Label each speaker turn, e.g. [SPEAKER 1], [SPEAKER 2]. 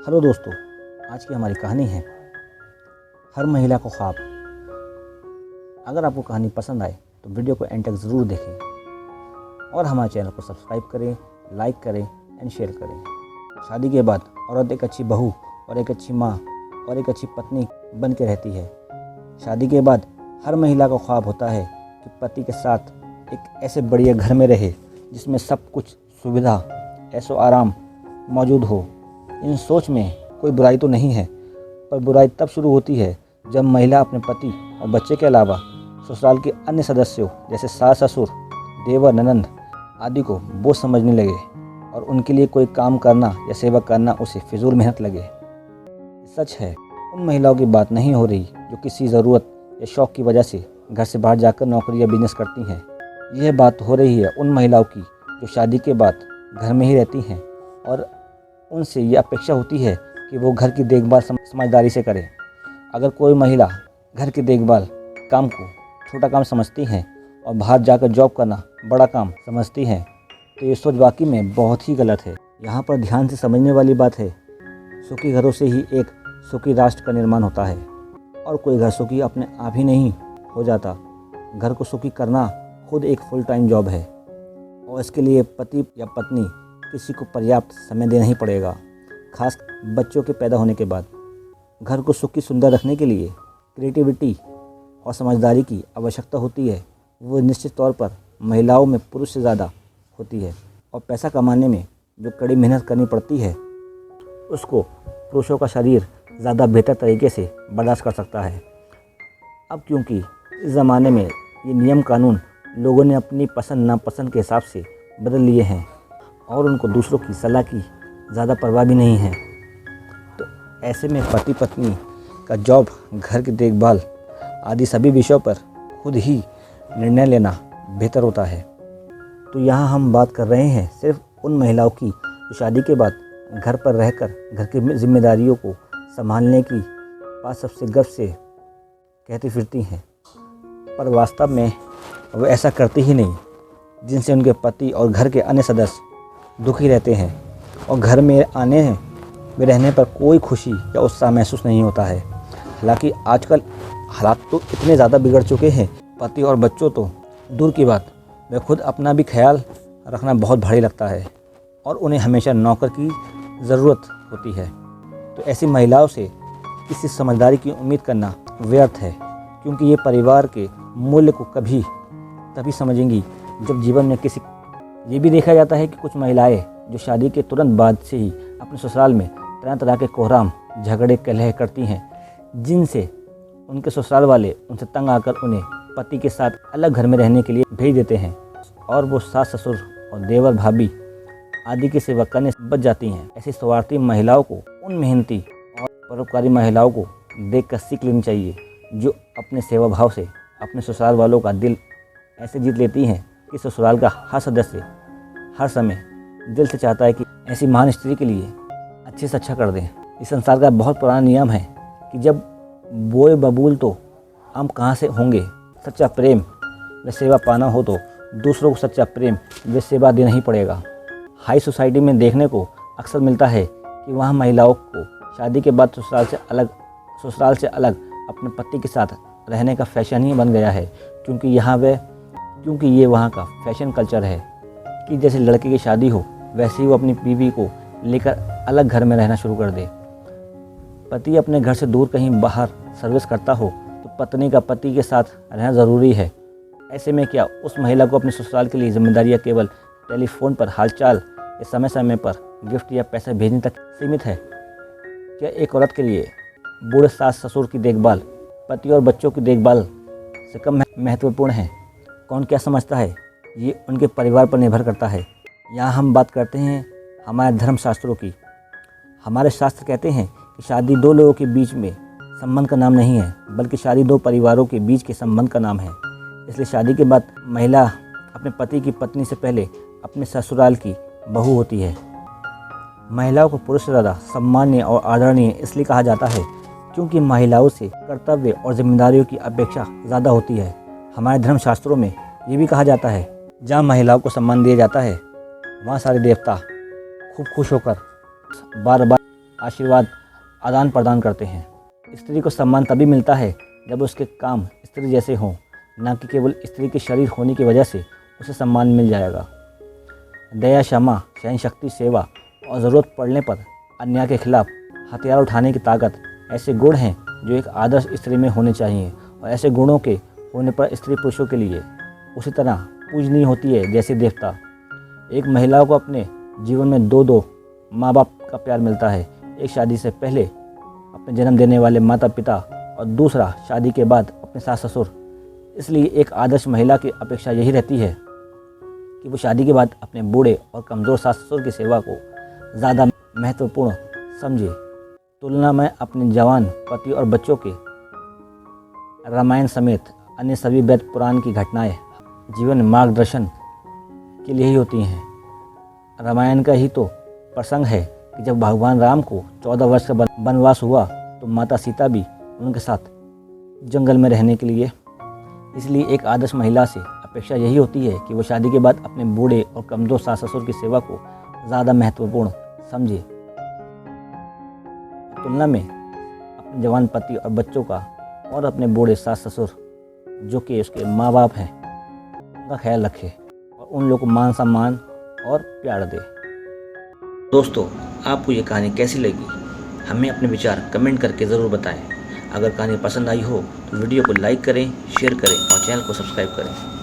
[SPEAKER 1] Hello दोस्तों, आज की हमारी कहानी है हर महिला को ख्वाब। अगर आपको कहानी पसंद आए तो वीडियो को एंड तक ज़रूर देखें और हमारे चैनल को सब्सक्राइब करें, लाइक करें एंड शेयर करें। शादी के बाद औरत एक अच्छी बहू और एक अच्छी माँ और एक अच्छी पत्नी बन के रहती है। शादी के बाद हर महिला का ख्वाब होता है कि पति के साथ एक ऐसे बढ़िया घर में रहे जिसमें सब कुछ सुविधा ऐशो आराम मौजूद हो। इन सोच में कोई बुराई तो नहीं है, पर बुराई तब शुरू होती है जब महिला अपने पति और बच्चे के अलावा ससुराल के अन्य सदस्यों जैसे सास ससुर, देवर, ननंद आदि को बोझ समझने लगे और उनके लिए कोई काम करना या सेवा करना उसे फिजूल मेहनत लगे। सच है, उन महिलाओं की बात नहीं हो रही जो किसी ज़रूरत या शौक़ की वजह से घर से बाहर जाकर नौकरी या बिजनेस करती हैं। यह बात हो रही है उन महिलाओं की जो शादी के बाद घर में ही रहती हैं और उनसे ये अपेक्षा होती है कि वो घर की देखभाल समझदारी से करें। अगर कोई महिला घर की देखभाल काम को छोटा काम समझती हैं और बाहर जाकर जॉब करना बड़ा काम समझती हैं तो ये सोच वाकई में बहुत ही गलत है। यहाँ पर ध्यान से समझने वाली बात है, सुखी घरों से ही एक सुखी राष्ट्र का निर्माण होता है और कोई घर सुखी अपने आप ही नहीं हो जाता। घर को सुखी करना खुद एक फुल टाइम जॉब है और इसके लिए पति या पत्नी किसी को पर्याप्त समय देना ही पड़ेगा। खास बच्चों के पैदा होने के बाद घर को सुखी सुंदर रखने के लिए क्रिएटिविटी और समझदारी की आवश्यकता होती है। वो निश्चित तौर पर महिलाओं में पुरुष से ज़्यादा होती है और पैसा कमाने में जो कड़ी मेहनत करनी पड़ती है उसको पुरुषों का शरीर ज़्यादा बेहतर तरीके से बर्दाश्त कर सकता है। अब क्योंकि इस ज़माने में ये नियम कानून लोगों ने अपनी पसंद नापसंद के हिसाब से बदल लिए हैं और उनको दूसरों की सलाह की ज़्यादा परवाह भी नहीं है, तो ऐसे में पति पत्नी का जॉब, घर की देखभाल आदि सभी विषयों पर खुद ही निर्णय लेना बेहतर होता है। तो यहाँ हम बात कर रहे हैं सिर्फ उन महिलाओं की जो शादी के बाद घर पर रहकर घर की जिम्मेदारियों को संभालने की बात सबसे गर्व से कहती फिरती हैं, पर वास्तव में वो ऐसा करती ही नहीं, जिनसे उनके पति और घर के अन्य सदस्य दुखी रहते हैं और घर में आने में रहने पर कोई खुशी या उत्साह महसूस नहीं होता है। हालांकि आजकल हालात तो इतने ज़्यादा बिगड़ चुके हैं, पति और बच्चों तो दूर की बात, वे खुद अपना भी ख्याल रखना बहुत भारी लगता है और उन्हें हमेशा नौकर की ज़रूरत होती है। तो ऐसी महिलाओं से किसी समझदारी की उम्मीद करना व्यर्थ है, क्योंकि ये परिवार के मूल्य को तभी समझेंगी जब जीवन में ये भी देखा जाता है कि कुछ महिलाएं जो शादी के तुरंत बाद से ही अपने ससुराल में तरह तरह के कोहराम झगड़े कलह करती हैं, जिनसे उनके ससुराल वाले उनसे तंग आकर उन्हें पति के साथ अलग घर में रहने के लिए भेज देते हैं और वो सास ससुर और देवर भाभी आदि की सेवा करने से बच जाती हैं। ऐसी स्वार्थी महिलाओं को उन मेहनती और परोपकारी महिलाओं को देखकर सीख लेनी चाहिए जो अपने सेवा भाव से अपने ससुराल वालों का दिल ऐसे जीत लेती हैं कि ससुराल का हर सदस्य हर समय दिल से चाहता है कि ऐसी महान स्त्री के लिए अच्छे से अच्छा कर दें। इस संसार का बहुत पुराना नियम है कि जब बोए बबूल तो आम कहाँ से होंगे। सच्चा प्रेम व सेवा पाना हो तो दूसरों को सच्चा प्रेम व सेवा देना ही पड़ेगा। हाई सोसाइटी में देखने को अक्सर मिलता है कि वहाँ महिलाओं को शादी के बाद ससुराल से अलग अपने पति के साथ रहने का फैशन ही बन गया है, क्योंकि ये वहाँ का फैशन कल्चर है कि जैसे लड़के की शादी हो वैसे ही वो अपनी बीवी को लेकर अलग घर में रहना शुरू कर दे। पति अपने घर से दूर कहीं बाहर सर्विस करता हो तो पत्नी का पति के साथ रहना ज़रूरी है। ऐसे में क्या उस महिला को अपने ससुराल के लिए जिम्मेदारियाँ केवल टेलीफोन पर हालचाल या समय समय पर गिफ्ट या पैसे भेजने तक सीमित है? क्या एक औरत के लिए बूढ़े सास ससुर की देखभाल पति और बच्चों की देखभाल से कम महत्वपूर्ण है? कौन क्या समझता है ये उनके परिवार पर निर्भर करता है। यहाँ हम बात करते हैं हमारे धर्मशास्त्रों की। हमारे शास्त्र कहते हैं कि शादी दो लोगों के बीच में संबंध का नाम नहीं है, बल्कि शादी दो परिवारों के बीच के संबंध का नाम है। इसलिए शादी के बाद महिला अपने पति की पत्नी से पहले अपने ससुराल की बहू होती है। महिलाओं को पुरुष से ज़्यादा सम्माननीय और आदरणीय इसलिए कहा जाता है क्योंकि महिलाओं से कर्तव्य और जिम्मेदारियों की अपेक्षा ज़्यादा होती है। हमारे धर्मशास्त्रों में ये भी कहा जाता है, जहाँ महिलाओं को सम्मान दिया जाता है वहाँ सारे देवता खूब खुश होकर बार बार आशीर्वाद आदान प्रदान करते हैं। स्त्री को सम्मान तभी मिलता है जब उसके काम स्त्री जैसे हों, न कि केवल स्त्री के शरीर होने की वजह से उसे सम्मान मिल जाएगा। दया, क्षमा, सहनशक्ति, सेवा और ज़रूरत पड़ने पर अन्याय के खिलाफ हथियार उठाने की ताकत ऐसे गुण हैं जो एक आदर्श स्त्री में होने चाहिए, और ऐसे गुणों के होने पर स्त्री पुरुषों के लिए उसी तरह पूजनीय होती है जैसे देवता। एक महिला को अपने जीवन में दो माँ बाप का प्यार मिलता है, एक शादी से पहले अपने जन्म देने वाले माता पिता और दूसरा शादी के बाद अपने सास ससुर। इसलिए एक आदर्श महिला की अपेक्षा यही रहती है कि वो शादी के बाद अपने बूढ़े और कमज़ोर सास ससुर की सेवा को ज़्यादा महत्वपूर्ण समझे, तुलना में अपने जवान पति और बच्चों के। रामायण समेत अन्य सभी वेद पुराण की घटनाएं जीवन मार्गदर्शन के लिए ही होती हैं। रामायण का ही तो प्रसंग है कि जब भगवान राम को 14 वर्ष का वनवास हुआ तो माता सीता भी उनके साथ जंगल में रहने के लिए। इसलिए एक आदर्श महिला से अपेक्षा यही होती है कि वो शादी के बाद अपने बूढ़े और कमज़ोर सास ससुर की सेवा को ज़्यादा महत्वपूर्ण समझे, तुलना में अपने जवान पति और बच्चों का और अपने बूढ़े सास ससुर जो कि उसके माँ बाप हैं उनका ख्याल रखे और उन लोगों को मान सम्मान और प्यार दे। दोस्तों, आपको ये कहानी कैसी लगी हमें अपने विचार कमेंट करके ज़रूर बताएं। अगर कहानी पसंद आई हो तो वीडियो को लाइक करें, शेयर करें और चैनल को सब्सक्राइब करें।